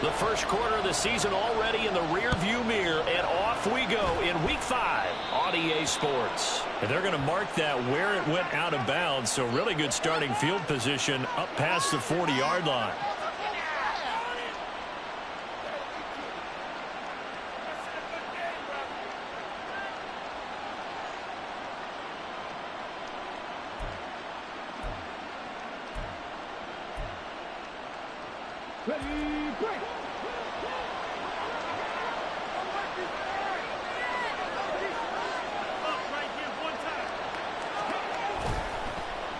The first quarter of the season already in the rearview mirror, and off we go in Week 5 on EA Sports. And they're going to mark that where it went out of bounds, so really good starting field position up past the 40-yard line.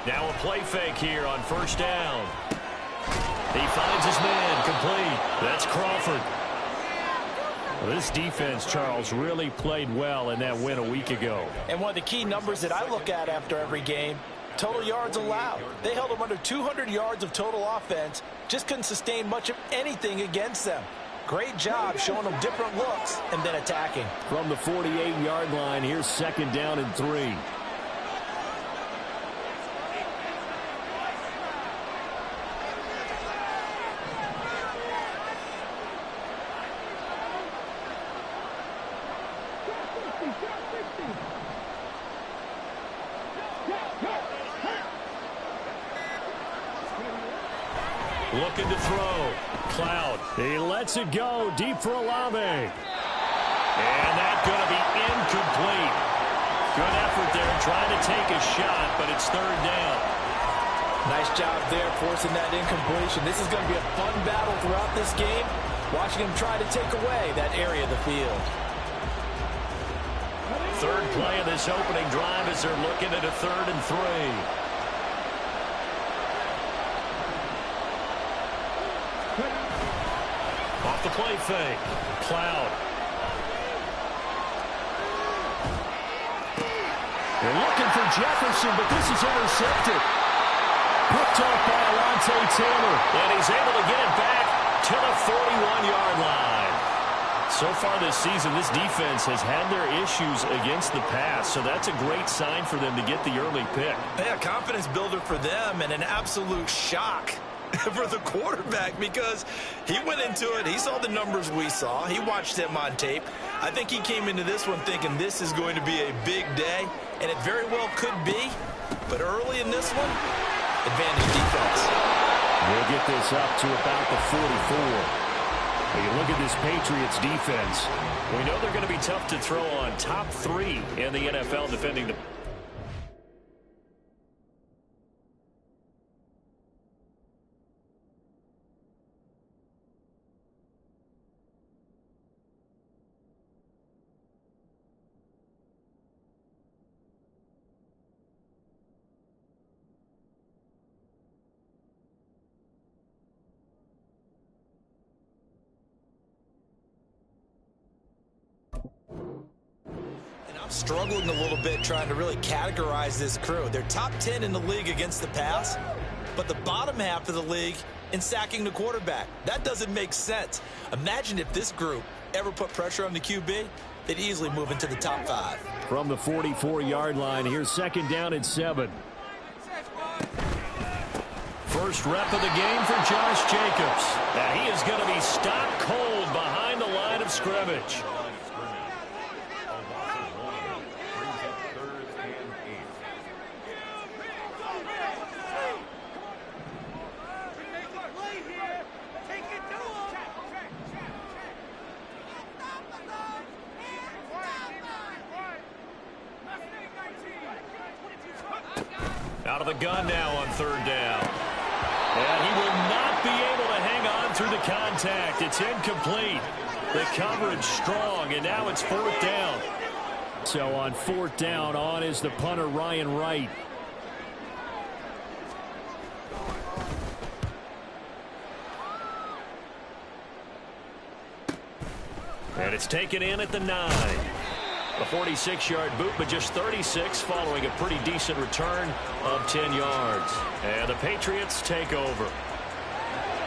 Now a play fake here on first down. He finds his man, complete. That's Crawford. Well, this defense, Charles, really played well in that win a week ago. And one of the key numbers that I look at after every game, total yards allowed. They held them under 200 yards of total offense, just couldn't sustain much of anything against them. Great job showing them different looks and then attacking. From the 48-yard line, here's second down and 3. Looking to throw. Cloud. He lets it go deep for Olave. And that's going to be incomplete. Good effort there trying to take a shot, but it's third down. Nice job there forcing that incompletion. This is going to be a fun battle throughout this game. Watching him try to take away that area of the field. Third play of this opening drive as they're looking at a 3rd and 3. Off the play fake. Cloud. They're looking for Jefferson, but this is intercepted. Picked off by Alontae Taylor. And he's able to get it back to the 41-yard line. So far this season, this defense has had their issues against the pass, so that's a great sign for them to get the early pick. Yeah, confidence builder for them and an absolute shock for the quarterback because he went into it. He saw the numbers we saw. He watched him on tape. I think he came into this one thinking this is going to be a big day, and it very well could be. But early in this one, advantage defense. We'll get this up to about the 44. When you look at this Patriots defense, we know they're going to be tough to throw on. Top 3 in the NFL defending the... Struggling a little bit trying to really categorize this crew. They're top 10 in the league against the pass, but the bottom half of the league in sacking the quarterback. That doesn't make sense. Imagine if this group ever put pressure on the QB, they'd easily move into the top 5. From the 44-yard line, here's second down and 7. First rep of the game for Josh Jacobs. And he is going to be stopped cold behind the line of scrimmage. Out of the gun now on third down. And he will not be able to hang on through the contact. It's incomplete. The coverage strong, and now it's fourth down. So on fourth down, on is the punter, Ryan Wright. And it's taken in at the 9. A 46-yard boot, but just 36 following a pretty decent return of 10 yards. And the Patriots take over.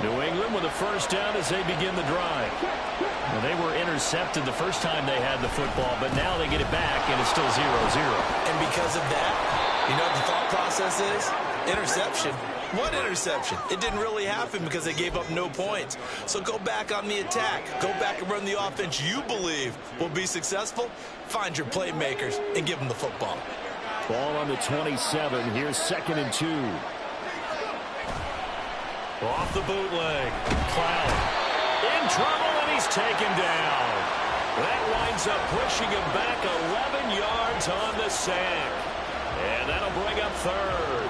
New England with a first down as they begin the drive. Well, they were intercepted the first time they had the football, but now they get it back, and it's still 0-0. And because of that, you know what the thought process is? Interception? What interception? It didn't really happen because they gave up no points. So go back on the attack. Go back and run the offense you believe will be successful. Find your playmakers and give them the football. Ball on the 27. Here's 2nd and 2. Off the bootleg. Cloud in trouble, and he's taken down. That winds up pushing him back 11 yards on the sack. And that'll bring up 3rd.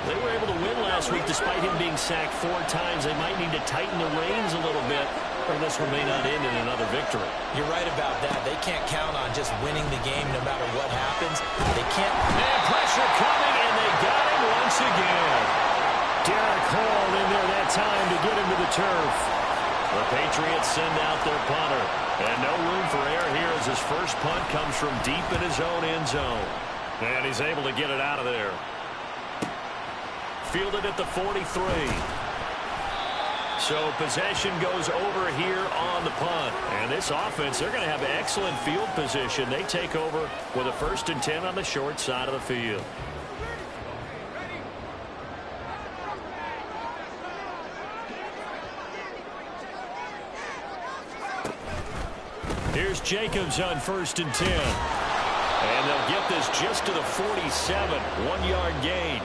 They were able to win last week despite him being sacked 4 times. They might need to tighten the reins a little bit, or this one may not end in another victory. You're right about that. They can't count on just winning the game no matter what happens. They can't. And pressure coming, and they got him once again. Derek Hall in there that time to get him to the turf. The Patriots send out their punter. And no room for error here as his first punt comes from deep in his own end zone. And he's able to get it out of there. Fielded at the 43. So possession goes over here on the punt. And this offense, they're going to have excellent field position. They take over with a 1st and 10 on the short side of the field. Here's Jacobs on 1st and 10. And they'll get this just to the 47. 1-yard gain.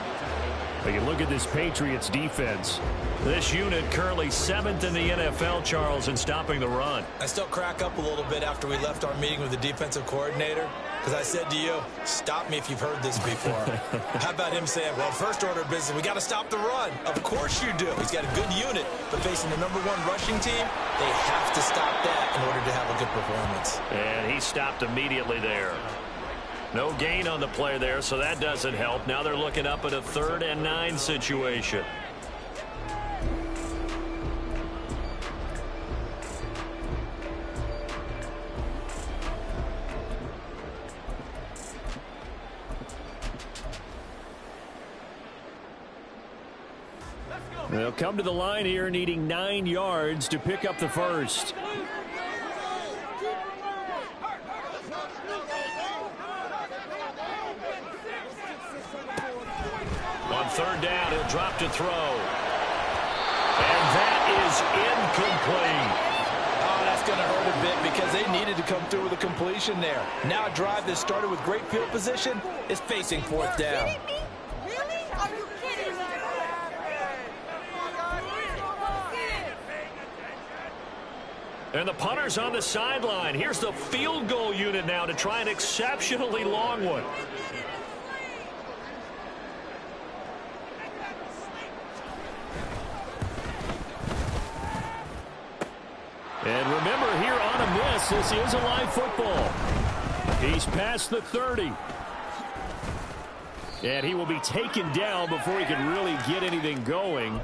You look at this Patriots defense. This unit currently 7th in the NFL, Charles, in stopping the run. I still crack up a little bit after we left our meeting with the defensive coordinator, because I said to you, stop me if you've heard this before. How about him saying, well, first order of business, we got to stop the run. Of course you do. He's got a good unit, but facing the #1 rushing team, they have to stop that in order to have a good performance. And he stopped immediately there. No gain on the play there, so that doesn't help. Now they're looking up at a 3rd and 9 situation. They'll come to the line here needing 9 yards to pick up the first. On 3rd down, he'll drop to throw. And that is incomplete. Oh, that's going to hurt a bit because they needed to come through with a completion there. Now a drive that started with great field position is facing 4th down. Really? Are you kidding me? And the punter's on the sideline. Here's the field goal unit now to try an exceptionally long one. And remember, here on a miss, this is a live football. He's past the 30. And he will be taken down before he can really get anything going.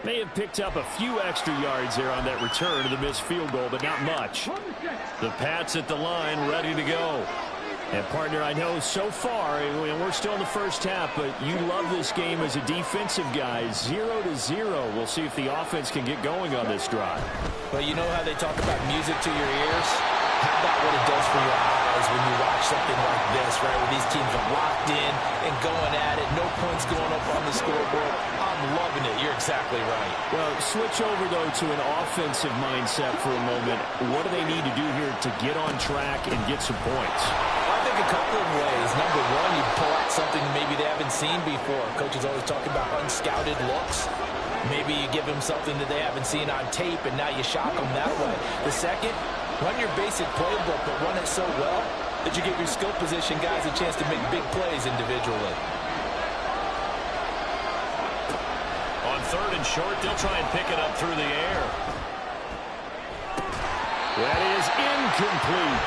May have picked up a few extra yards there on that return to the missed field goal, but not much. The Pats at the line, ready to go. And, partner, I know so far, we're still in the first half, but you love this game as a defensive guy. 0-0. We'll see if the offense can get going on this drive. Well, you know how they talk about music to your ears? How about what it does for your eyes when you watch something like this, right, where these teams are locked in and going at it, no points going up on the scoreboard. I'm loving it. You're exactly right. Well, switch over, though, to an offensive mindset for a moment. What do they need to do here to get on track and get some points? I think a couple of ways. Number one, you pull out something maybe they haven't seen before. Coaches always talk about unscouted looks. Maybe you give them something that they haven't seen on tape, and now you shock them that way. The second, run your basic playbook, but run it so well that you give your skill position guys a chance to make big plays individually. On 3rd and short, they'll try and pick it up through the air. That is incomplete.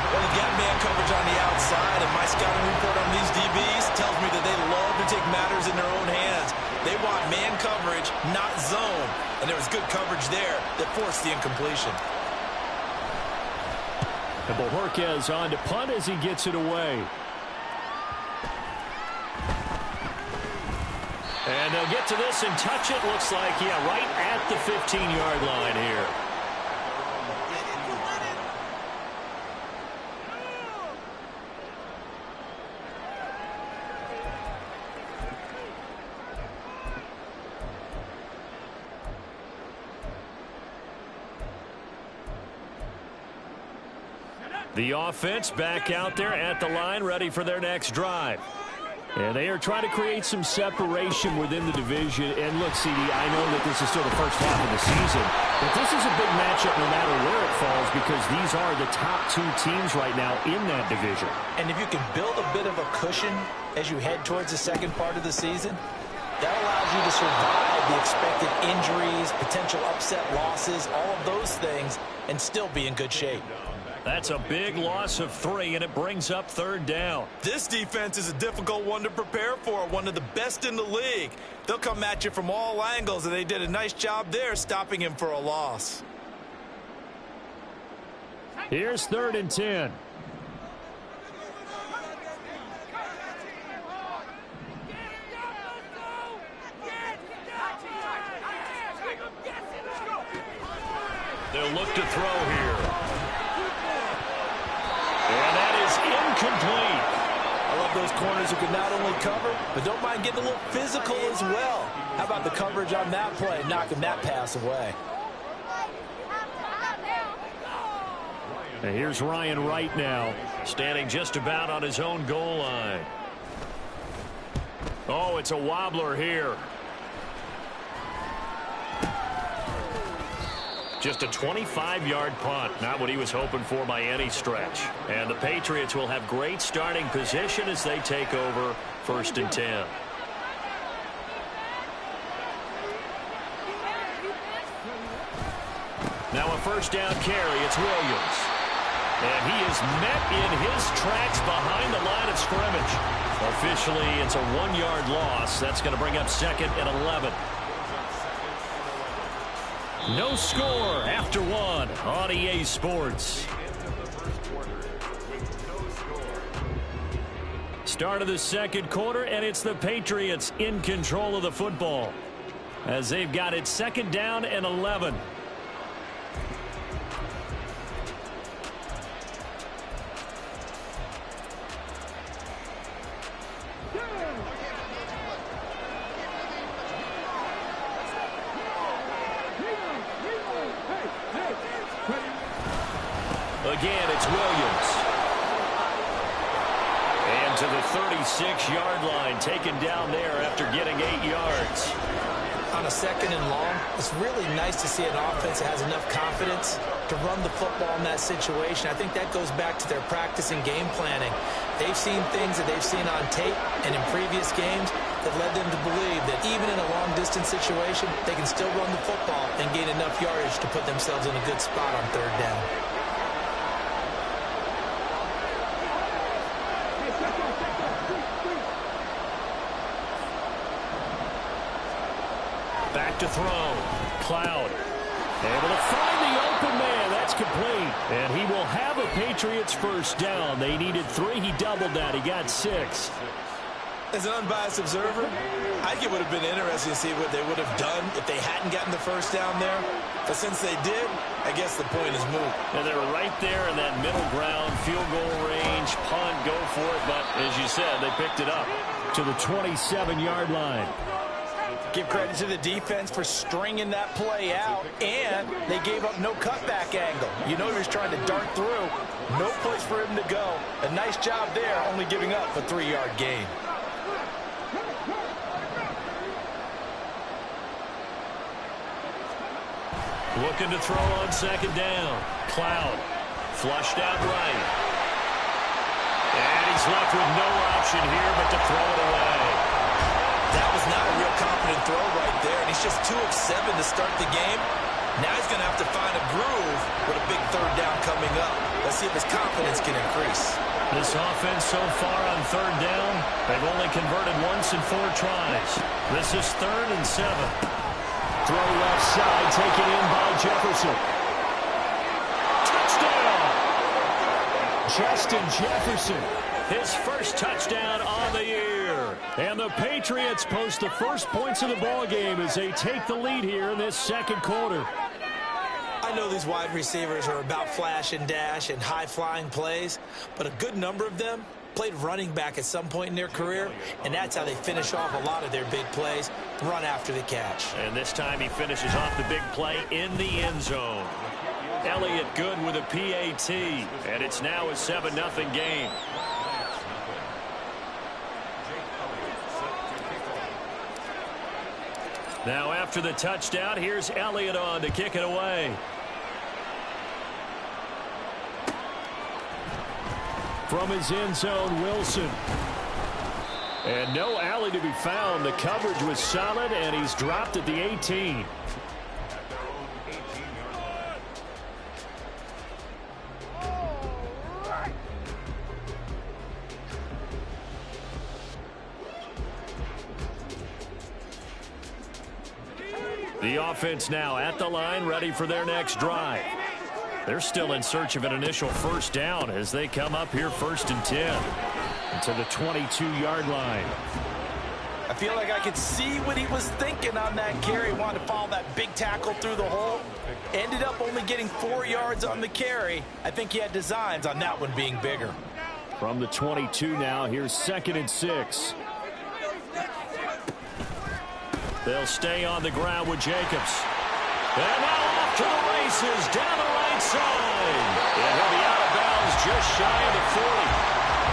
Well, you got man coverage on the outside, and my scouting report on these DBs tells me that they love to take matters in their own hands. They want man coverage, not zone. And there was good coverage there that forced the incompletion. And Bojorquez on to punt as he gets it away. And they'll get to this and touch it. Looks like, yeah, right at the 15-yard line here. The offense back out there at the line, ready for their next drive. And they are trying to create some separation within the division. And look, CD, I know that this is still the first half of the season, but this is a big matchup no matter where it falls because these are the top two teams right now in that division. And if you can build a bit of a cushion as you head towards the second part of the season, that allows you to survive the expected injuries, potential upset losses, all of those things, and still be in good shape. That's a big loss of 3, and it brings up third down. This defense is a difficult one to prepare for, one of the best in the league. They'll come at you from all angles, and they did a nice job there stopping him for a loss. Here's 3rd and 10. They'll look to throw here. And that is incomplete. I love those corners who can not only cover, but don't mind getting a little physical as well. How about the coverage on that play, knocking that pass away? And here's Ryan Wright now, standing just about on his own goal line. Oh, it's a wobbler here. Just a 25-yard punt, not what he was hoping for by any stretch. And the Patriots will have great starting position as they take over 1st and 10. Now a first down carry, it's Williams. And he is met in his tracks behind the line of scrimmage. Officially, it's a 1-yard loss. That's going to bring up 2nd and 11. No score after 1 on EA Sports. Start of the second quarter, and it's the Patriots in control of the football as they've got it 2nd down and 11. Again, it's Williams. And to the 36-yard line, taken down there after getting 8 yards. On a 2nd and long, it's really nice to see an offense that has enough confidence to run the football in that situation. I think that goes back to their practice and game planning. They've seen things that they've seen on tape and in previous games that led them to believe that even in a long-distance situation, they can still run the football and gain enough yardage to put themselves in a good spot on 3rd down. Back to throw. Cloud. Able to find the open man. That's complete. And he will have a Patriots first down. They needed 3. He doubled that. He got 6. As an unbiased observer, I think it would have been interesting to see what they would have done if they hadn't gotten the first down there. But since they did, I guess the point is moot. And they were right there in that middle ground, field goal range, punt, go for it. But as you said, they picked it up to the 27-yard line. Give credit to the defense for stringing that play out, and they gave up no cutback angle. You know he was trying to dart through. No place for him to go. A nice job there, only giving up a 3-yard gain. Looking to throw on 2nd down. Cloud. Flushed out right. And he's left with no option here but to throw it away. That was not a real confident throw right there, and he's just 2 of 7 to start the game. Now he's going to have to find a groove with a big 3rd down coming up. Let's see if his confidence can increase. This offense so far on 3rd down, they've only converted once in 4 tries. This is 3rd and 7. Throw left side, taken in by Jefferson. Touchdown! Justin Jefferson, his first touchdown on the year. And the Patriots post the first points of the ballgame as they take the lead here in this second quarter. I know these wide receivers are about flash and dash and high-flying plays, but a good number of them played running back at some point in their career, and that's how they finish off a lot of their big plays, run after the catch. And this time he finishes off the big play in the end zone. Elliott good with a PAT. And it's now a 7-0 game. Now after the touchdown, here's Elliott on to kick it away. From his end zone, Wilson. And no alley to be found. The coverage was solid, and he's dropped at the 18. The offense now at the line, ready for their next drive. They're still in search of an initial first down as they come up here 1st and 10. To the 22-yard line. I feel like I could see what he was thinking on that carry. Wanted to follow that big tackle through the hole. Ended up only getting 4 yards on the carry. I think he had designs on that one being bigger. From the 22 now, here's 2nd and 6. They'll stay on the ground with Jacobs. And now off to the races down the right side. And he'll be out of bounds just shy of the 40.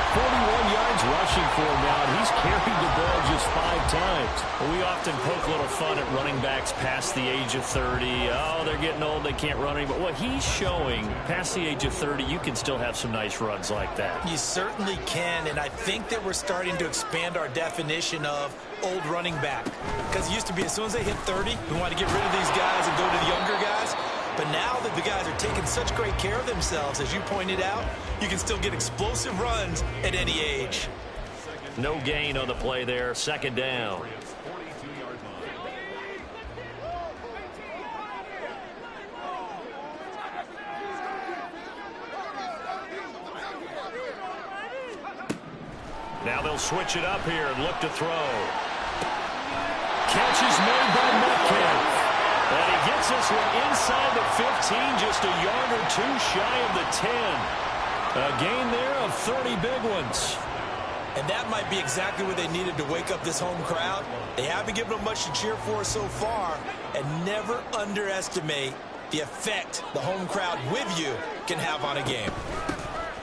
41 yards rushing for him now, and he's carried the ball just 5 times. Well, we often poke a little fun at running backs past the age of 30. Oh, they're getting old, they can't run anymore. What he's showing, past the age of 30, you can still have some nice runs like that. You certainly can, and I think that we're starting to expand our definition of old running back. Because it used to be as soon as they hit 30, we want to get rid of these guys and go to the younger guys. But now that the guys are taking such great care of themselves, as you pointed out, you can still get explosive runs at any age. No gain on the play there. 2nd down. Now they'll switch it up here and look to throw. Catch is made by Metcalf. And he gets this one inside the 15, just a yard or 2 shy of the 10. A gain there of 30 big ones. And that might be exactly what they needed to wake up this home crowd. They haven't given them much to cheer for so far. And never underestimate the effect the home crowd with you can have on a game.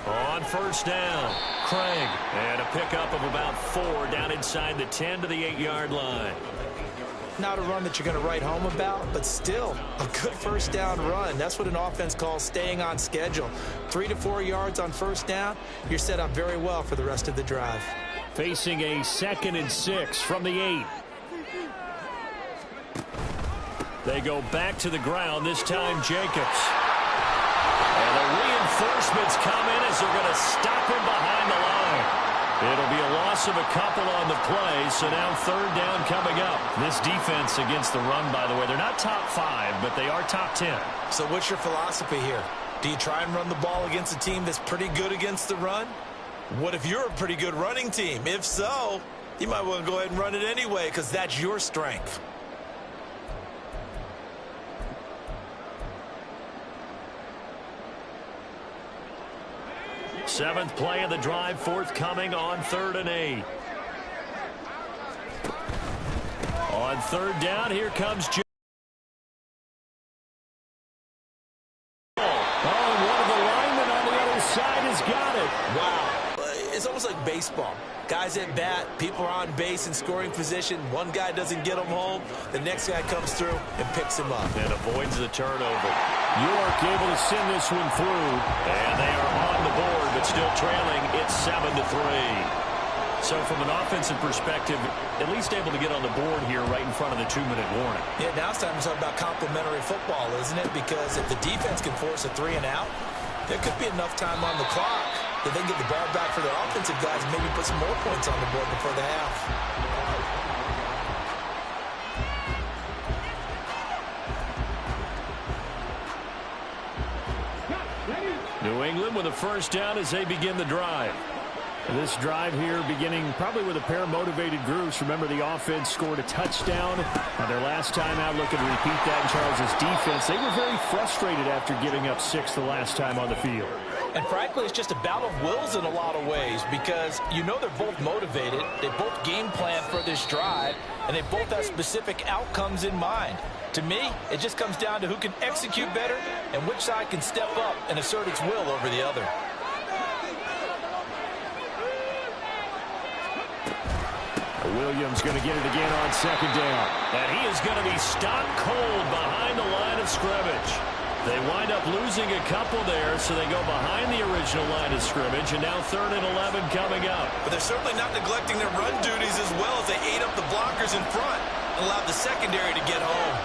On 1st down, Craig. And a pickup of about 4 down inside the 10 to the 8-yard line. Not a run that you're going to write home about, but still a good 1st down run. That's what an offense calls staying on schedule. 3 to 4 yards on 1st down, you're set up very well for the rest of the drive. Facing a 2nd and 6 from the 8. They go back to the ground, this time Jacobs. And the reinforcements come in as they're going to stop him behind the line. It'll be a loss of a couple on the play, so now 3rd down coming up. This defense against the run, by the way, they're not top 5, but they are top 10. So what's your philosophy here? Do you try and run the ball against a team that's pretty good against the run? What if you're a pretty good running team? If so, you might want to go ahead and run it anyway because that's your strength. Seventh play of the drive, forthcoming on 3rd and 8. On 3rd down, here comes Joe. Oh, and one of the linemen on the other side has got it. Wow. It's almost like baseball. Guys at bat, people are on base in scoring position. One guy doesn't get them home. The next guy comes through and picks him up. And avoids the turnover. York able to send this one through. And they are on the board, but still trailing. It's 7-3. So from an offensive perspective, at least able to get on the board here right in front of the 2-minute warning. Yeah, now it's time to talk about complementary football, isn't it? Because if the defense can force a 3 and out, there could be enough time on the clock that they can get the ball back for their offensive guys and maybe put some more points on the board before the half. New England with a 1st down as they begin the drive. This drive here beginning probably with a pair of motivated groups. Remember, the offense scored a touchdown on their last time out. Looking to repeat that in Charles' defense. They were very frustrated after giving up 6 the last time on the field. And frankly, it's just a battle of wills in a lot of ways because you know they're both motivated. They both game plan for this drive. and they both have specific outcomes in mind. To me, it just comes down to who can execute better and which side can step up and assert its will over the other. Williams going to get it again on second down. And he is going to be stopped cold behind the line of scrimmage. They wind up losing a couple there, so they go behind the original line of scrimmage, and now 3rd and 11 coming up. But they're certainly not neglecting their run duties as well as they ate up the blockers in front and allowed the secondary to get home.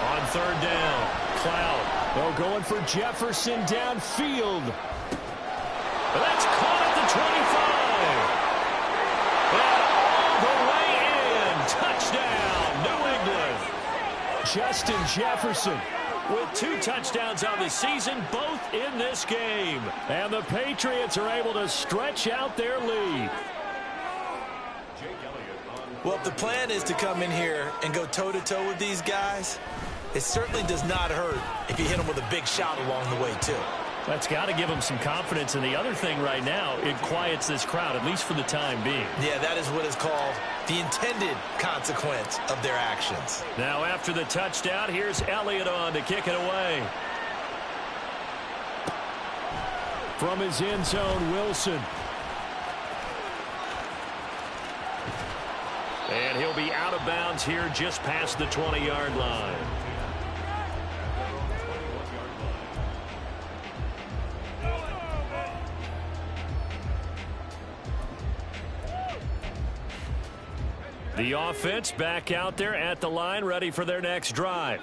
On 3rd down, Cloud. They're going for Jefferson downfield. That's caught at the 25. And all the way in. Touchdown, New England. Justin Jefferson with 2 touchdowns on the season, both in this game. And the Patriots are able to stretch out their lead. Well, if the plan is to come in here and go toe-to-toe with these guys, it certainly does not hurt if you hit them with a big shot along the way, too. That's got to give them some confidence. And the other thing right now, it quiets this crowd, at least for the time being. Yeah, that is what is called the intended consequence of their actions. Now, after the touchdown, here's Elliott on to kick it away. From his end zone, Wilson. And he'll be out of bounds here just past the 20-yard line. The offense back out there at the line, ready for their next drive.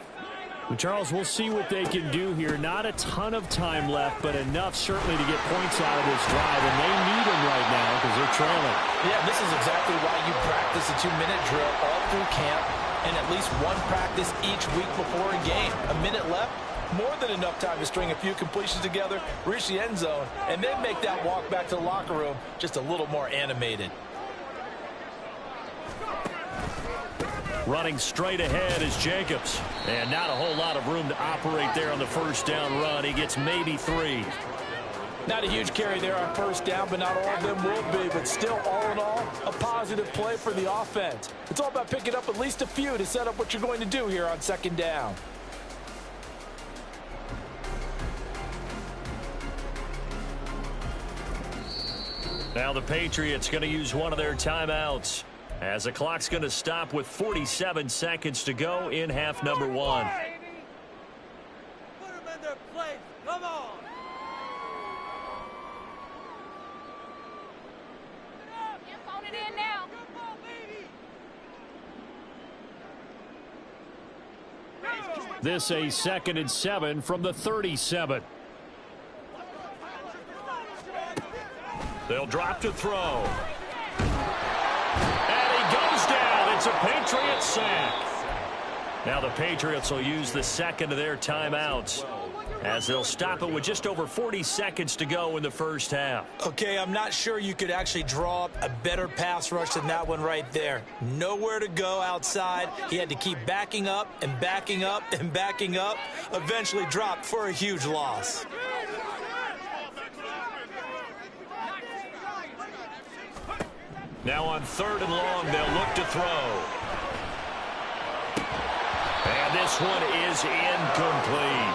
Well, Charles, we'll see what they can do here. Not a ton of time left, but enough certainly to get points out of this drive, and they need them right now because they're trailing. Yeah, this is exactly why you practice a 2-minute drill all through camp and at least one practice each week before a game. A minute left, more than enough time to string a few completions together, reach the end zone, and then make that walk back to the locker room just a little more animated. Running straight ahead is Jacobs. And not a whole lot of room to operate there on the first down run. He gets maybe 3. Not a huge carry there on first down, but not all of them will be. But still, all in all, a positive play for the offense. It's all about picking up at least a few to set up what you're going to do here on second down. Now the Patriots going to use one of their timeouts, as the clock's going to stop with 47 seconds to go in half number 1. Put them in their place. Come on. Phone it in now. This a 2nd and 7 from the 37. They'll drop to throw. It's a Patriots sack. Now the Patriots will use the second of their timeouts, as they'll stop it with just over 40 seconds to go in the first half. Okay, I'm not sure you could actually draw up a better pass rush than that one right there. Nowhere to go outside. He had to keep backing up and backing up and backing up. Eventually dropped for a huge loss. Now on 3rd and long, they'll look to throw. And this one is incomplete.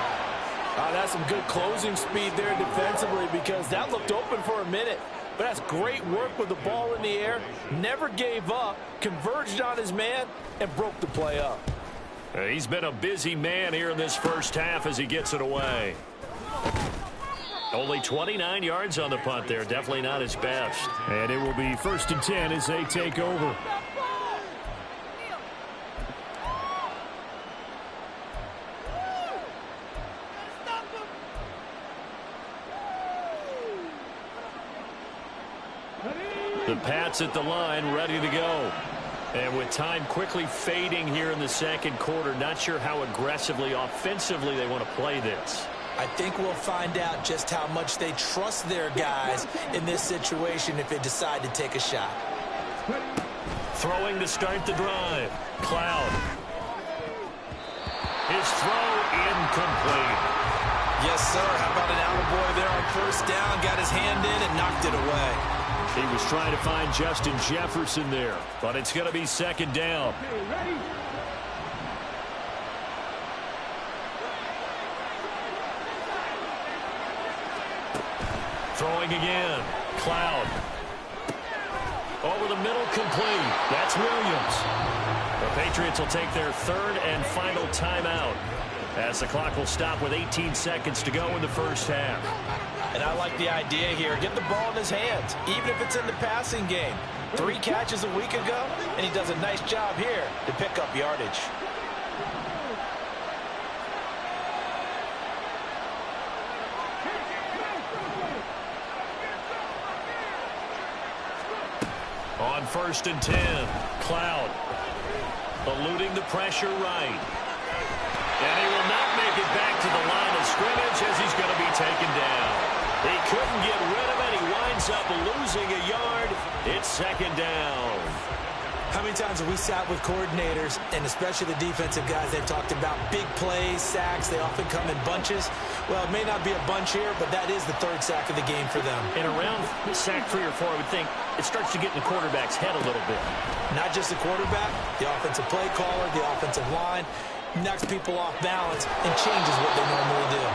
That's some good closing speed there defensively, because that looked open for a minute. But that's great work with the ball in the air. Never gave up, converged on his man, and broke the play up. He's been a busy man here in this first half as he gets it away. Only 29 yards on the punt there. Definitely not his best. And it will be 1st and 10 as they take over. The Pats at the line, ready to go. And with time quickly fading here in the second quarter, not sure how aggressively, offensively they want to play this. I think we'll find out just how much they trust their guys in this situation if they decide to take a shot. Throwing to start the drive. Cloud. His throw incomplete. Yes, sir. How about an attaboy there on first down? Got his hand in and knocked it away. He was trying to find Justin Jefferson there, but it's going to be second down. Throwing again. Cloud. Over the middle, complete. That's Williams. The Patriots will take their third and final timeout as the clock will stop with 18 seconds to go in the first half. And I like the idea here. Get the ball in his hands, even if it's in the passing game. 3 catches a week ago, and he does a nice job here to pick up yardage. On 1st and 10, Cloud eluding the pressure right. And he will not make it back to the line of scrimmage as he's going to be taken down. He couldn't get rid of it. He winds up losing a yard. It's second down. How many times have we sat with coordinators, and especially the defensive guys, they've talked about big plays, sacks. They often come in bunches. Well, it may not be a bunch here, but that is the 3rd sack of the game for them. And around sack 3 or 4, I would think it starts to get in the quarterback's head a little bit. Not just the quarterback, the offensive play caller, the offensive line, knocks people off balance and changes what they normally do.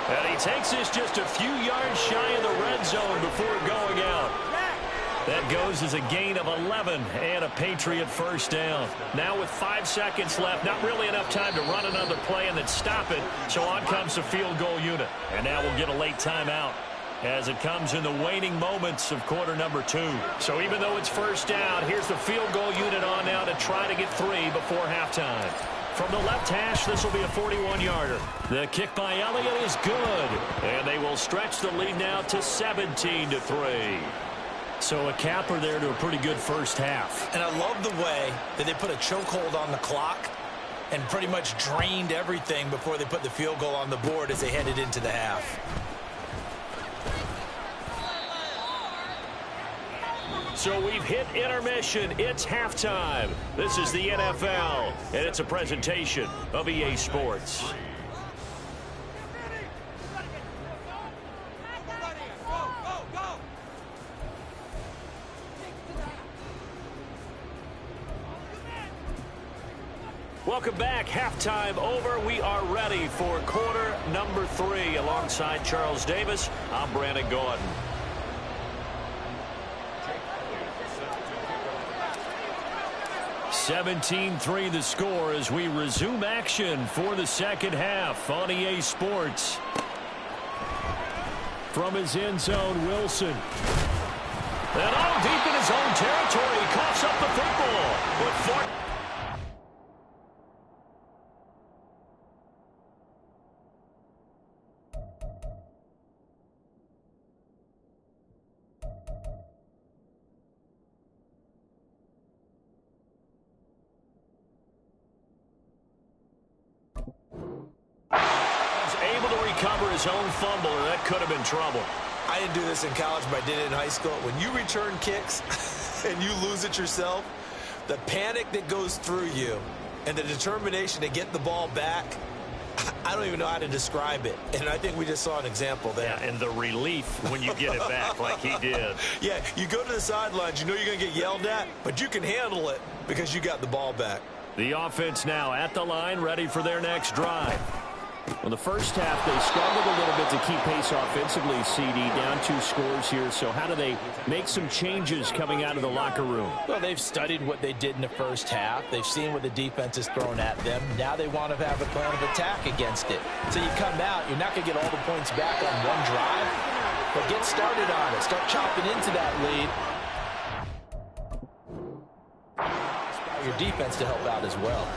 And he takes this just a few yards shy of the red zone before going out. That goes as a gain of 11 and a Patriot first down. Now with 5 seconds left, not really enough time to run another play and then stop it. So on comes the field goal unit. And now we'll get a late timeout as it comes in the waning moments of quarter number 2. So even though it's first down, here's the field goal unit on now to try to get 3 before halftime. From the left hash, this will be a 41-yarder. The kick by Elliott is good. And they will stretch the lead now to 17-3. So a capper there to a pretty good first half. And I love the way that they put a chokehold on the clock and pretty much drained everything before they put the field goal on the board as they headed into the half. So we've hit intermission. It's halftime. This is the NFL, and it's a presentation of EA Sports. Welcome back. Halftime over. We are ready for quarter number 3. Alongside Charles Davis, I'm Brandon Gordon. (17-3) the score as we resume action for the second half on EA Sports. From his end zone, Wilson. And all deep in his own territory, he coughs up the football. With 4. His own fumble, and that could have been trouble. I didn't do this in college, but I did it in high school. When you return kicks and you lose it yourself, the panic that goes through you and the determination to get the ball back, I don't even know how to describe it. And I think we just saw an example there. Yeah, and the relief when you get it back like he did. Yeah, you go to the sidelines, you know you're going to get yelled at, but you can handle it because you got the ball back. The offense now at the line, ready for their next drive. Well, the first half, they struggled a little bit to keep pace offensively, CD, down 2 scores here. So how do they make some changes coming out of the locker room? Well, they've studied what they did in the first half. They've seen what the defense has thrown at them. Now they want to have a plan of attack against it. So you come out, you're not going to get all the points back on one drive, but get started on it. Start chopping into that lead. Inspire your defense to help out as well.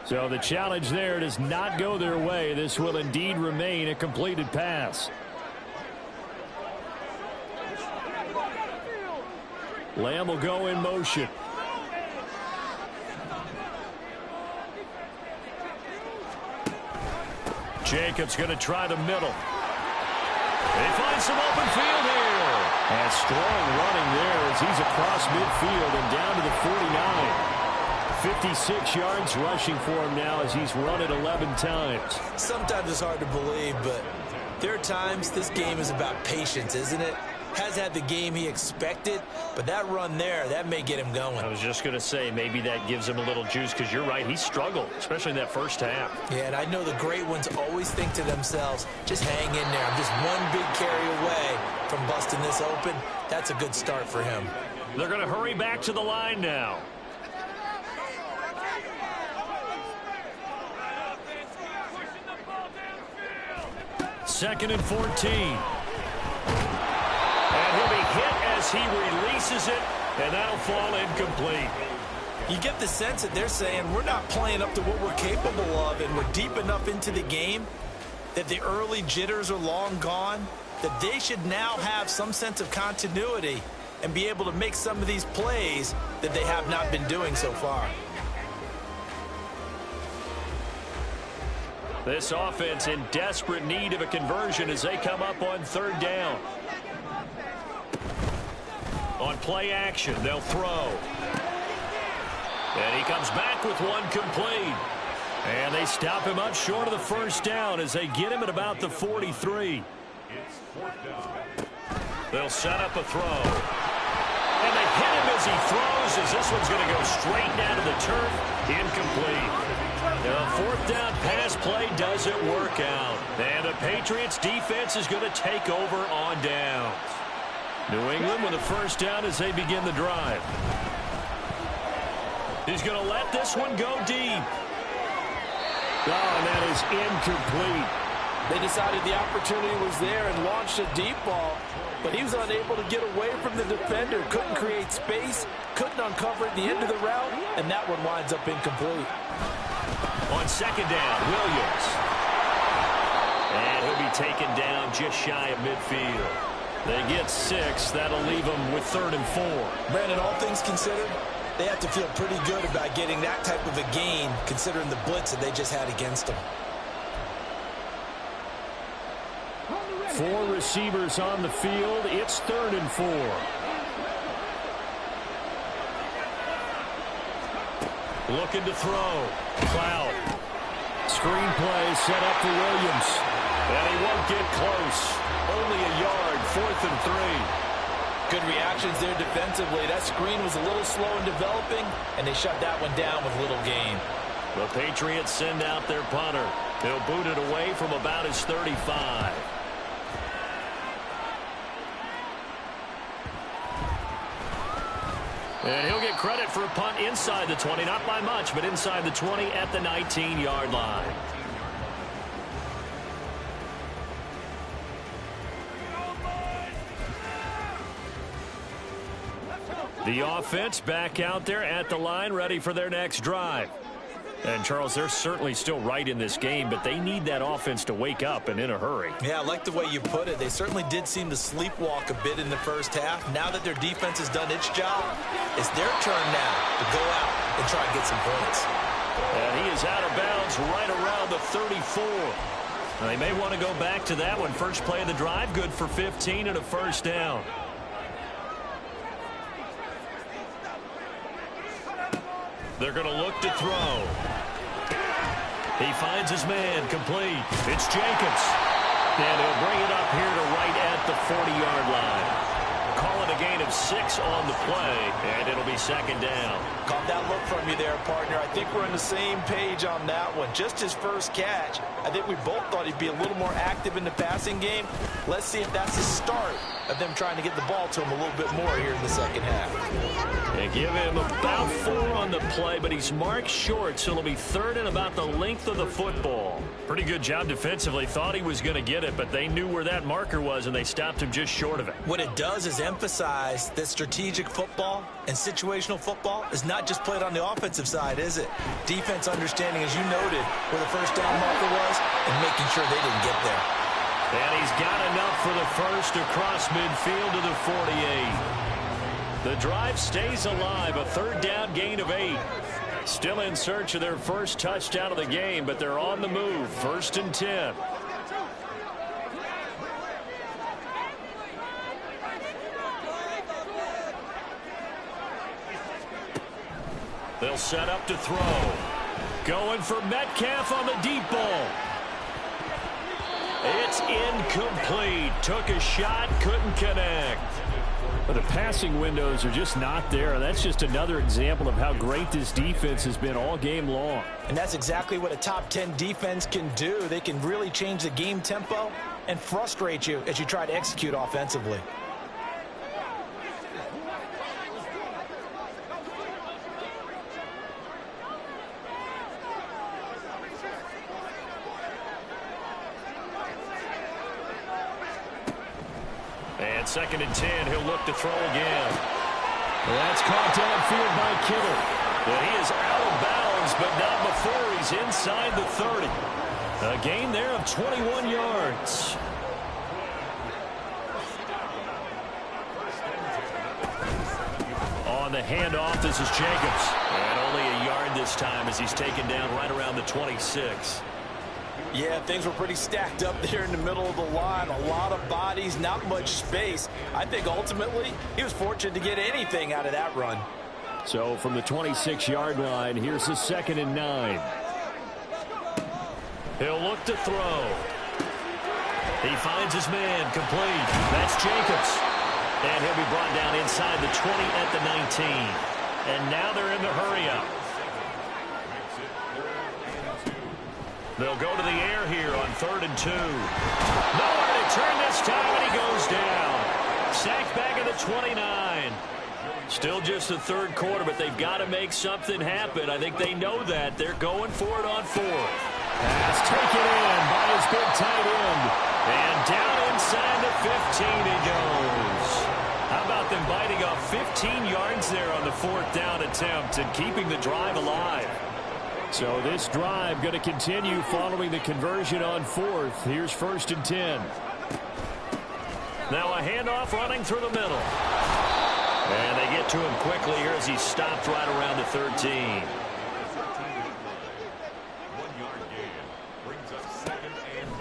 So the challenge there does not go their way. This will indeed remain a completed pass. Lamb will go in motion. Jacobs going to try the middle. They find some open field here. And strong running there as as he's across midfield and down to the 49. 56 yards rushing for him now as he's run it 11 times. Sometimes it's hard to believe, but there are times this game is about patience, isn't it? Has had the game he expected, but that run there, that may get him going. I was just going to say, maybe that gives him a little juice, because you're right, he struggled, especially in that first half. Yeah, and I know the great ones always think to themselves, just hang in there. I'm just one big carry away from busting this open. That's a good start for him. They're going to hurry back to the line now. Second and 14. And he'll be hit as he releases it, and that'll fall incomplete. You get the sense that they're saying we're not playing up to what we're capable of, and we're deep enough into the game that the early jitters are long gone, that they should now have some sense of continuity and be able to make some of these plays that they have not been doing so far. This offense in desperate need of a conversion as they come up on third down. On play action, they'll throw. And he comes back with one complete. And they stop him up short of the first down as they get him at about the 43. They'll set up a throw. And they hit him as he throws, as this one's going to go straight down to the turf. Incomplete. The fourth down pass play doesn't work out. And the Patriots defense is going to take over on downs. New England with a first down as they begin the drive. He's going to let this one go deep. Oh, and that is incomplete. They decided the opportunity was there and launched a deep ball, but he was unable to get away from the defender, couldn't create space, couldn't uncover at the end of the route, and that one winds up incomplete. On second down, Williams. And he'll be taken down just shy of midfield. They get 6. That'll leave them with 3rd and 4. Brandon, all things considered, they have to feel pretty good about getting that type of a gain, considering the blitz that they just had against them. 4 receivers on the field. It's 3rd and 4. Looking to throw. Cloud. Screen play set up for Williams. And he won't get close. Only a yard, 4th and 3. Good reactions there defensively. That screen was a little slow in developing, and they shut that one down with little gain. The Patriots send out their punter. He'll boot it away from about his 35. And he'll get credit for a punt inside the 20. Not by much, but inside the 20 at the 19-yard line. The offense back out there at the line, ready for their next drive. And, Charles, they're certainly still right in this game, but they need that offense to wake up and in a hurry. Yeah, I like the way you put it. They certainly did seem to sleepwalk a bit in the first half. Now that their defense has done its job, it's their turn now to go out and try and get some points. And he is out of bounds right around the 34. Now, they may want to go back to that one. First play of the drive, good for 15 and a first down. They're going to look to throw. He finds his man, complete. It's Jacobs. And he'll bring it up here to right at the 40-yard line. Call it a gain of 6 on the play, and it'll be second down. Caught that look from you there, partner. I think we're on the same page on that one. Just his first catch. I think we both thought he'd be a little more active in the passing game. Let's see if that's the start of them trying to get the ball to him a little bit more here in the second half. They give him about 4 on the play, but he's marked short, so it'll be 3rd and about the length of the football. Pretty good job defensively. Thought he was going to get it, but they knew where that marker was, and they stopped him just short of it. What it does is emphasize that strategic football and situational football is not just played on the offensive side, is it? Defense understanding, as you noted, where the first down marker was and making sure they didn't get there. And he's got enough for the first across midfield to the 48. The drive stays alive, a 3rd down gain of 8. Still in search of their first touchdown of the game, but they're on the move. 1st and 10. They'll set up to throw. Going for Metcalf on the deep ball. It's incomplete. Took a shot, couldn't connect. But the passing windows are just not there. That's just another example of how great this defense has been all game long. And that's exactly what a top 10 defense can do. They can really change the game tempo and frustrate you as you try to execute offensively. And 2nd and 10, he'll look to throw again. That's caught downfield by Kittle. Well, he is out of bounds, but not before he's inside the 30. A gain there of 21 yards. On the handoff, this is Jacobs. And only a yard this time as he's taken down right around the 26. Yeah, things were pretty stacked up there in the middle of the line. A lot of bodies, not much space. I think ultimately he was fortunate to get anything out of that run. So from the 26-yard line, here's the 2nd and 9. He'll look to throw. He finds his man complete. That's Jacobs. And he'll be brought down inside the 20 at the 19. And now they're in the hurry-up. They'll go to the air here on 3rd and 2. Nowhere to turn this time, and he goes down. Sacked back at the 29. Still just the 3rd quarter, but they've got to make something happen. I think they know that. They're going for it on 4th. Pass taken in by his big tight end. And down inside the 15 he goes. How about them biting off 15 yards there on the 4th down attempt and keeping the drive alive? So this drive going to continue following the conversion on 4th. Here's 1st and 10. Now a handoff running through the middle. And they get to him quickly here as he stopped right around the 13.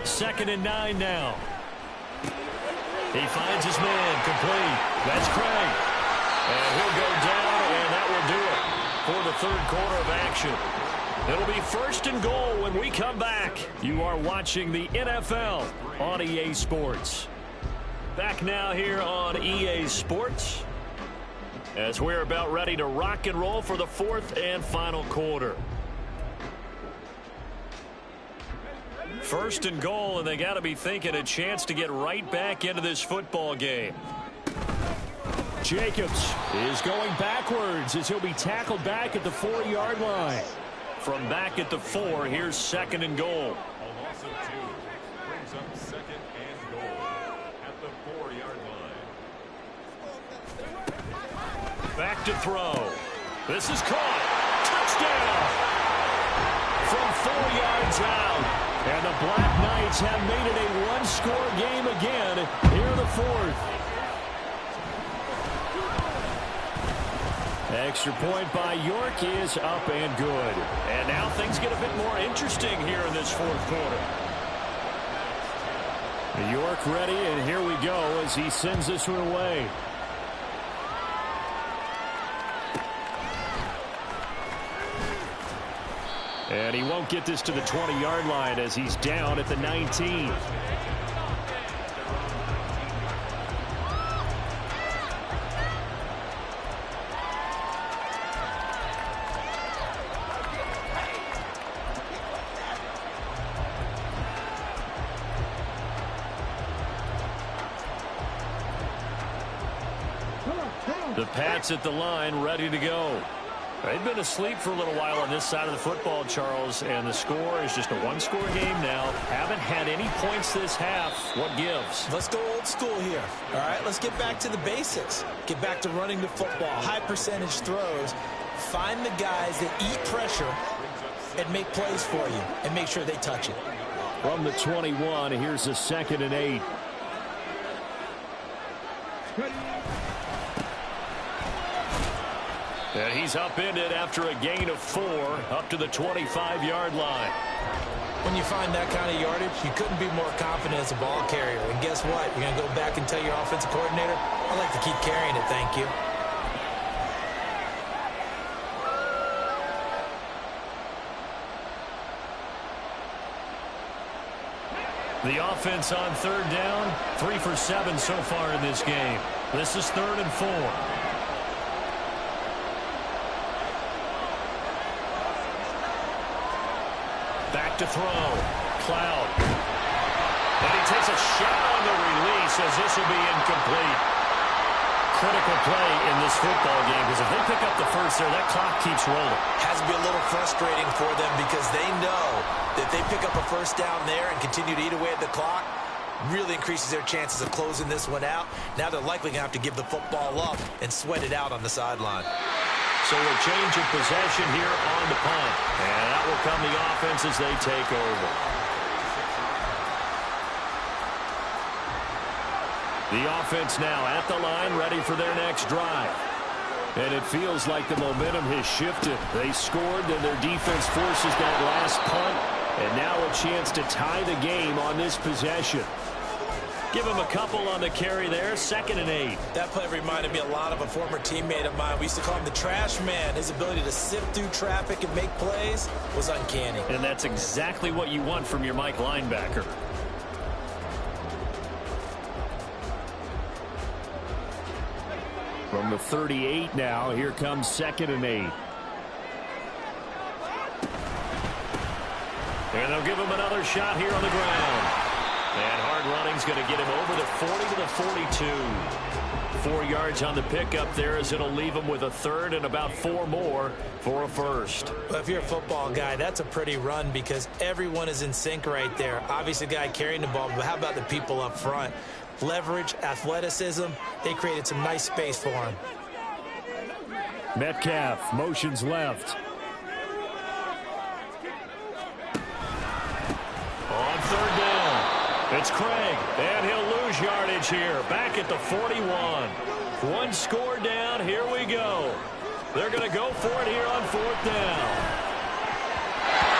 2nd and 9 now. He finds his man complete. That's Craig. And he'll go down, and that will do it for the 3rd quarter of action. It'll be 1st and goal when we come back. You are watching the NFL on EA Sports. Back now here on EA Sports as we're about ready to rock and roll for the 4th and final quarter. 1st and goal, and they got to be thinking a chance to get right back into this football game. Jacobs is going backwards as he'll be tackled back at the 4-yard line. From back at the 4, here's 2nd and goal. A loss of 2 brings up 2nd and goal at the 4-yard line. Back to throw. This is caught. Touchdown! From 4 yards out. And the Black Knights have made it a one-score game again here in the 4th. Extra point by York is up and good. And now things get a bit more interesting here in this 4th quarter. York ready, and here we go as he sends this one away. And he won't get this to the 20-yard line as he's down at the 19. The Pats at the line, ready to go. They've been asleep for a little while on this side of the football, Charles, and the score is just a one-score game now. Haven't had any points this half. What gives? Let's go old school here. All right, let's get back to the basics. Get back to running the football, high percentage throws. Find the guys that eat pressure and make plays for you and make sure they touch it. From the 21, here's a 2nd and 8. And he's upended after a gain of 4 up to the 25-yard line. When you find that kind of yardage, you couldn't be more confident as a ball carrier. And guess what? You're going to go back and tell your offensive coordinator, I'd like to keep carrying it, thank you. The offense on third down, 3 for 7 so far in this game. This is 3rd and 4. Back to throw. Cloud. And he takes a shot on the release as this will be incomplete. Critical play in this football game because if they pick up the first there, that clock keeps rolling. Has to be a little frustrating for them because they know that if they pick up a first down there and continue to eat away at the clock, really increases their chances of closing this one out. Now they're likely going to have to give the football up and sweat it out on the sideline. So a change of possession here on the punt. And that will come the offense as they take over. The offense now at the line, ready for their next drive. And it feels like the momentum has shifted. They scored, then their defense forces that last punt. And now a chance to tie the game on this possession. Give him a couple on the carry there, 2nd and 8. That play reminded me a lot of a former teammate of mine. We used to call him the trash man. His ability to sift through traffic and make plays was uncanny. And that's exactly what you want from your Mike linebacker. From the 38 now, here comes 2nd and 8. And they'll give him another shot here on the ground. And hard running's going to get him over the 40 to the 42. 4 yards on the pickup there as it'll leave him with a 3rd and about 4 more for a 1st. Well, if you're a football guy, that's a pretty run because everyone is in sync right there. Obviously, the guy carrying the ball, but how about the people up front? Leverage, athleticism, they created some nice space for him. Metcalf motions left. On 3rd down, it's Craig, and he'll lose yardage here, back at the 41. 1 score down, here we go. They're going to go for it here on 4th down.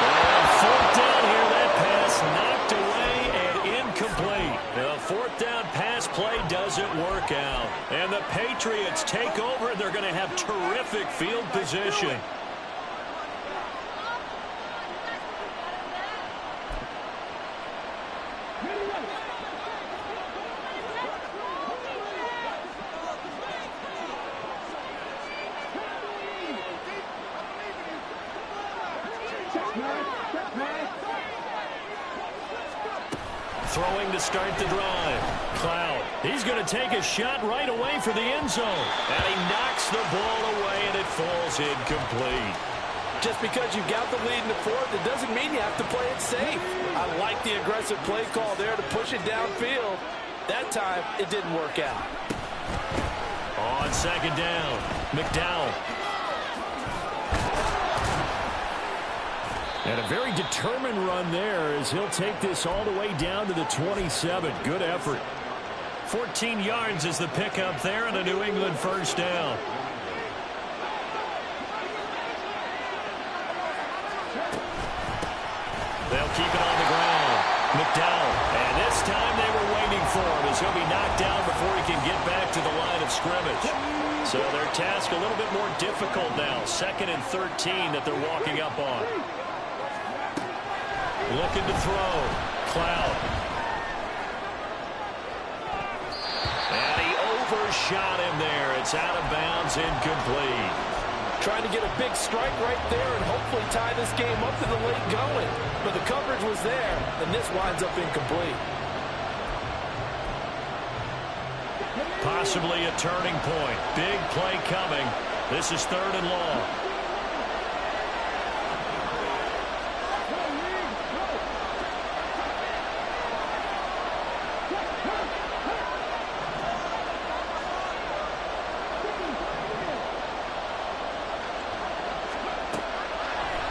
On 4th down here, that pass knocked away and incomplete. The 4th down pass play doesn't work out. And the Patriots take over. They're going to have terrific field position. Throwing to start the drive. Cloud. He's going to take a shot right away for the end zone. And he knocks the ball away, and it falls incomplete. Just because you got the lead in the 4th, it doesn't mean you have to play it safe. I like the aggressive play call there to push it downfield. That time, it didn't work out. On 2nd down, McDowell. And a very determined run there as he'll take this all the way down to the 27. Good effort. 14 yards is the pickup there and a New England 1st down. They'll keep it on the ground. McDowell. And this time they were waiting for him as he'll be knocked down before he can get back to the line of scrimmage. So their task a little bit more difficult now. 2nd and 13 that they're walking up on. Looking to throw. Cloud. And he overshot him there. It's out of bounds, incomplete. Trying to get a big strike right there and hopefully tie this game up to the late going. But the coverage was there, and this winds up incomplete. Possibly a turning point. Big play coming. This is 3rd and long.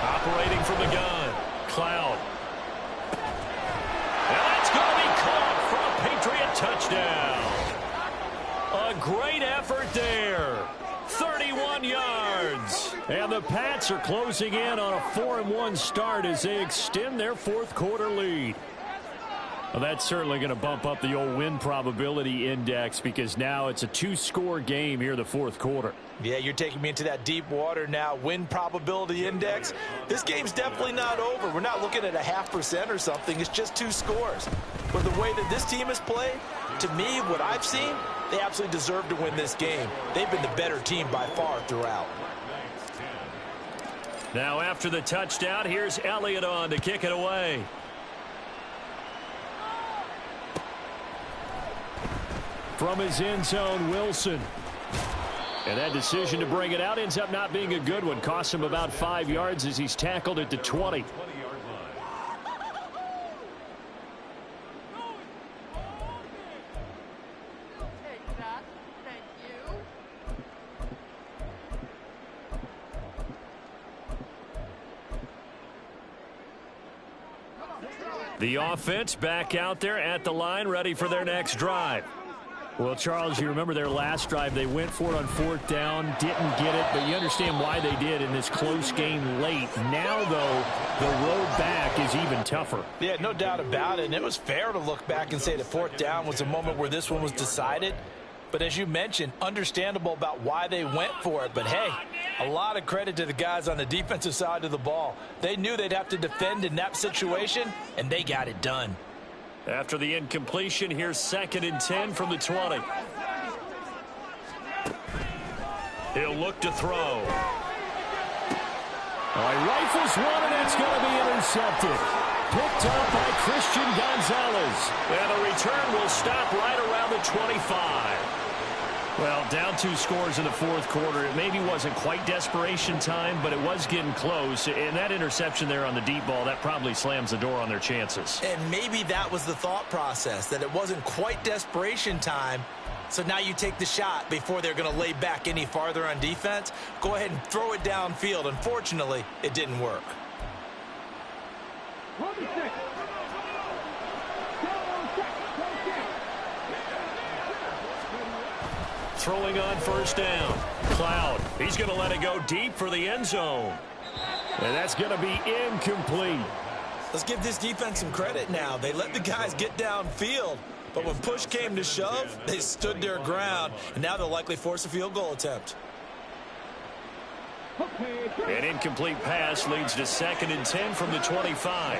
Operating from the gun. Cloud. And that's going to be caught for a Patriot touchdown. A great effort there. 31 yards. And the Pats are closing in on a 4-1 start as they extend their 4th quarter lead. Well, that's certainly going to bump up the old win probability index because now it's a 2-score game here in the 4th quarter. Yeah, you're taking me into that deep water now. Win probability index. This game's definitely not over. We're not looking at a 0.5% or something. It's just 2 scores. But the way that this team has played, to me, what I've seen, they absolutely deserve to win this game. They've been the better team by far throughout. Now after the touchdown, here's Elliott on to kick it away. From his end zone, Wilson. And that decision to bring it out ends up not being a good one. Costs him about 5 yards as he's tackled at the 20. The offense back out there at the line, ready for their next drive. Well, Charles, you remember their last drive. They went for it on 4th down, didn't get it, but you understand why they did in this close game late. Now, though, the road back is even tougher. Yeah, no doubt about it. And it was fair to look back and say the 4th down was a moment where this one was decided. But as you mentioned, understandable about why they went for it. But, hey, a lot of credit to the guys on the defensive side of the ball. They knew they'd have to defend in that situation, and they got it done. After the incompletion, here's 2nd and 10 from the 20. He'll look to throw. All right, rifles one, and it's going to be intercepted. Picked up by Christian Gonzalez. And the return will stop right around the 25. Well, down 2 scores in the 4th quarter. It maybe wasn't quite desperation time, but it was getting close. And that interception there on the deep ball, that probably slams the door on their chances. And maybe that was the thought process, that it wasn't quite desperation time. So now you take the shot before they're going to lay back any farther on defense. Go ahead and throw it downfield. Unfortunately, it didn't work. Throwing on 1st down. Cloud. He's going to let it go deep for the end zone. And that's going to be incomplete. Let's give this defense some credit now. They let the guys get downfield. But when push came to shove, they stood their ground. And now they'll likely force a field goal attempt. An incomplete pass leads to 2nd and 10 from the 25.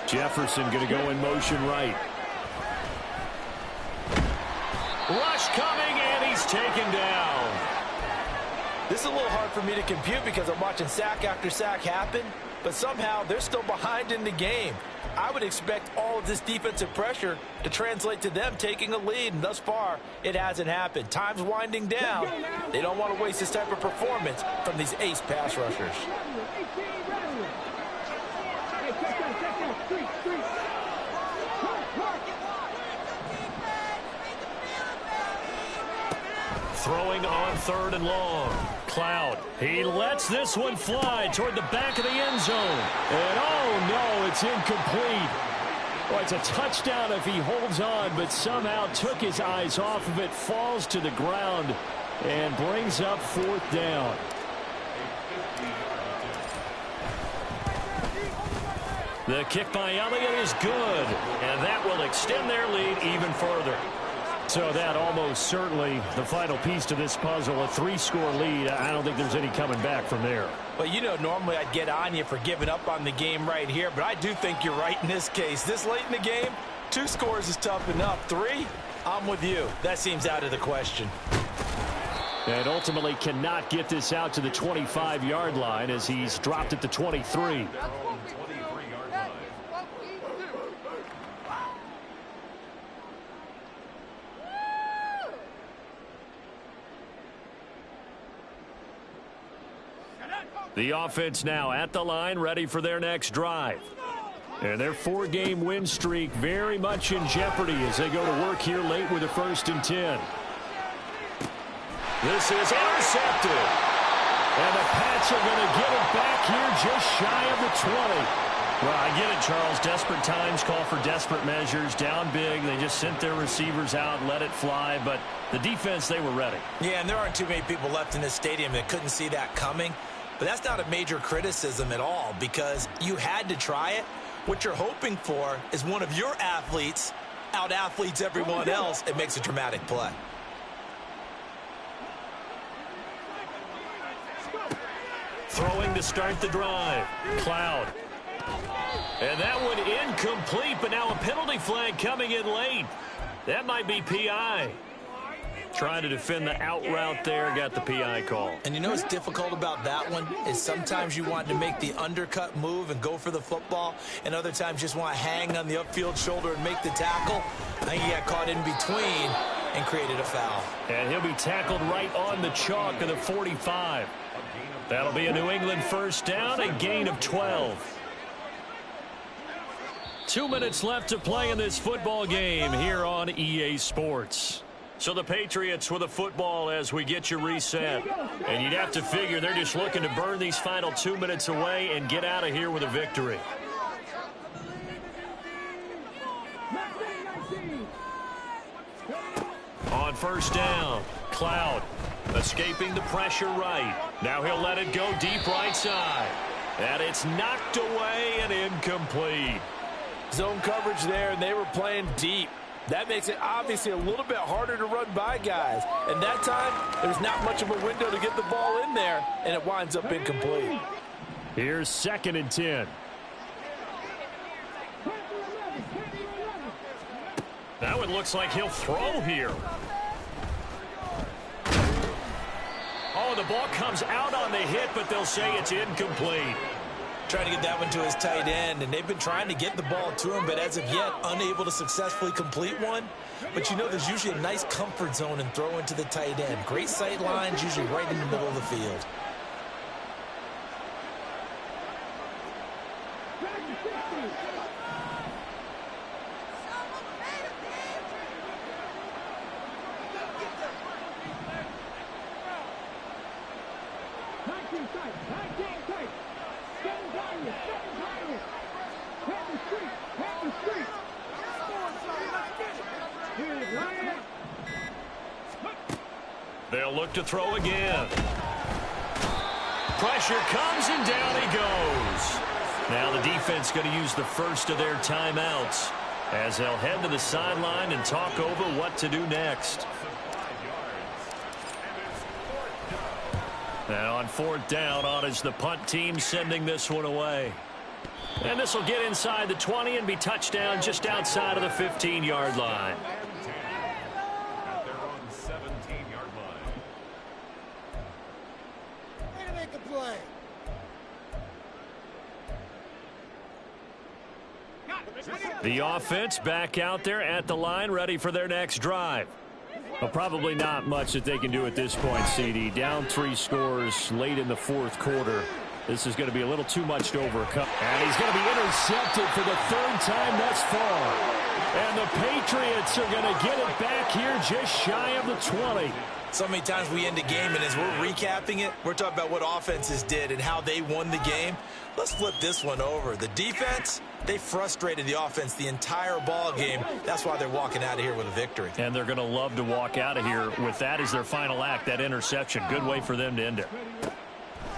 Jefferson going to go in motion right. Rush coming, and he's taken down. This is a little hard for me to compute because I'm watching sack after sack happen, but somehow they're still behind in the game. I would expect all of this defensive pressure to translate to them taking a lead, and thus far, it hasn't happened. Time's winding down. They don't want to waste this type of performance from these ace pass rushers. Throwing on 3rd and long. Cloud. He lets this one fly toward the back of the end zone. And oh no, it's incomplete. Well, it's a touchdown if he holds on, but somehow took his eyes off of it, falls to the ground, and brings up 4th down. The kick by Elliott is good, and that will extend their lead even further. So that almost certainly the final piece to this puzzle, a 3-score lead. I don't think there's any coming back from there. Well, you know, normally I'd get on you for giving up on the game right here, but I do think you're right in this case. This late in the game, 2 scores is tough enough. 3, I'm with you. That seems out of the question. And ultimately cannot get this out to the 25-yard line as he's dropped at the 23. The offense now at the line, ready for their next drive. And their 4-game win streak very much in jeopardy as they go to work here late with a 1st and 10. This is intercepted. And the Pats are going to get it back here just shy of the 20. Well, I get it, Charles. Desperate times call for desperate measures. Down big, they just sent their receivers out, let it fly. But the defense, they were ready. Yeah, and there aren't too many people left in this stadium that couldn't see that coming. But that's not a major criticism at all because you had to try it. What you're hoping for is one of your athletes out-athletes everyone else and makes a dramatic play. Throwing to start the drive. Cloud. And that one incomplete, but now a penalty flag coming in late. That might be PI. Trying to defend the out route there, got the PI call. And you know what's difficult about that one is sometimes you want to make the undercut move and go for the football, and other times just want to hang on the upfield shoulder and make the tackle. I think he got caught in between and created a foul. And he'll be tackled right on the chalk of the 45. That'll be a New England first down, a gain of 12. 2 minutes left to play in this football game here on EA Sports. So the Patriots with a football as we get you reset. And you'd have to figure they're just looking to burn these final 2 minutes away and get out of here with a victory. On first down, Cloud escaping the pressure right. Now he'll let it go deep right side. And it's knocked away and incomplete. Zone coverage there, and they were playing deep. That makes it obviously a little bit harder to run by guys. And that time, there's not much of a window to get the ball in there, and it winds up incomplete. Here's 2nd and 10. That one looks like he'll throw here. Oh, the ball comes out on the hit, but they'll say it's incomplete. Trying to get that one to his tight end, and they've been trying to get the ball to him, but as of yet, unable to successfully complete one. But you know there's usually a nice comfort zone and throw into the tight end. Great sight lines, usually right in the middle of the field. They'll look to throw again. Pressure comes and down he goes. Now the defense going to use the first of their timeouts as they'll head to the sideline and talk over what to do next. Now on 4th down, on is the punt team sending this one away. And this will get inside the 20 and be touchdown just outside of the 15-yard line. At their own 17-yard line. Way to make a play. The offense back out there at the line, ready for their next drive. Well, probably not much that they can do at this point, CD. Down 3 scores late in the 4th quarter. This is going to be a little too much to overcome. And he's going to be intercepted for the 3rd time thus far. And the Patriots are going to get it back here just shy of the 20. So many times we end a game, and as we're recapping it, we're talking about what offenses did and how they won the game. Let's flip this one over. The defense, they frustrated the offense the entire ball game. That's why they're walking out of here with a victory. And they're going to love to walk out of here with that as their final act, that interception. Good way for them to end it.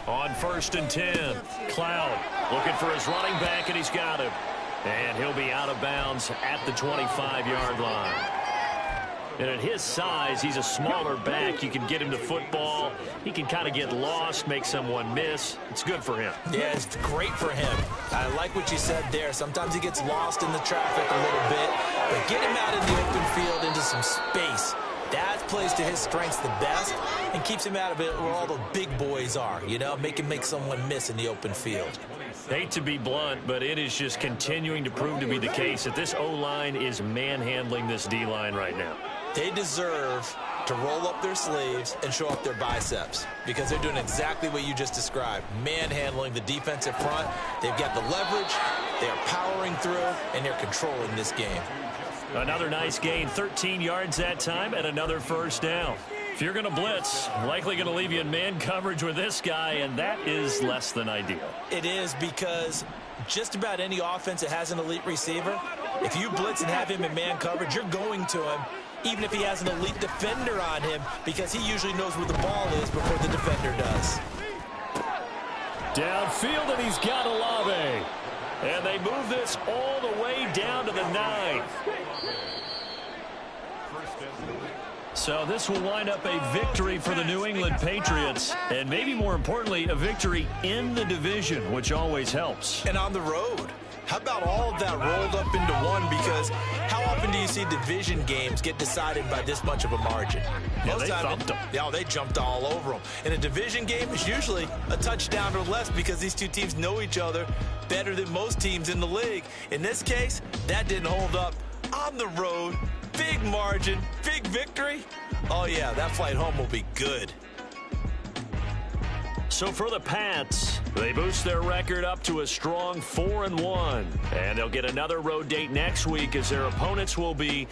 On 1st and 10, Cloud looking for his running back, and he's got him. And he'll be out of bounds at the 25-yard line. And at his size, he's a smaller back. You can get him to football. He can kind of get lost, make someone miss. It's good for him. Yeah, it's great for him. I like what you said there. Sometimes he gets lost in the traffic a little bit, but get him out in the open field into some space. That plays to his strengths the best and keeps him out of it where all the big boys are, you know, make someone miss in the open field. Hate to be blunt, but it is just continuing to prove to be the case that this O-line is manhandling this D-line right now. They deserve to roll up their sleeves and show up their biceps because they're doing exactly what you just described, manhandling the defensive front. They've got the leverage, they're powering through, and they're controlling this game. Another nice gain, 13 yards that time, and another first down. If you're going to blitz, likely going to leave you in man coverage with this guy, and that is less than ideal. It is because just about any offense that has an elite receiver, if you blitz and have him in man coverage, you're going to him, even if he has an elite defender on him, because he usually knows where the ball is before the defender does. Downfield, and he's got Olave. And they move this all the way down to the 9. So this will wind up a victory for the New England Patriots, and maybe more importantly, a victory in the division, which always helps. And on the road. How about all of that rolled up into one? Because how often do you see division games get decided by this much of a margin? Yeah, they thumped them. Yeah, they jumped all over them. In a division game, it's usually a touchdown or less because these two teams know each other better than most teams in the league. In this case, that didn't hold up. On the road, big margin, big victory. Oh, yeah, that flight home will be good. So for the Pats, they boost their record up to a strong 4-1. And they'll get another road date next week as their opponents will be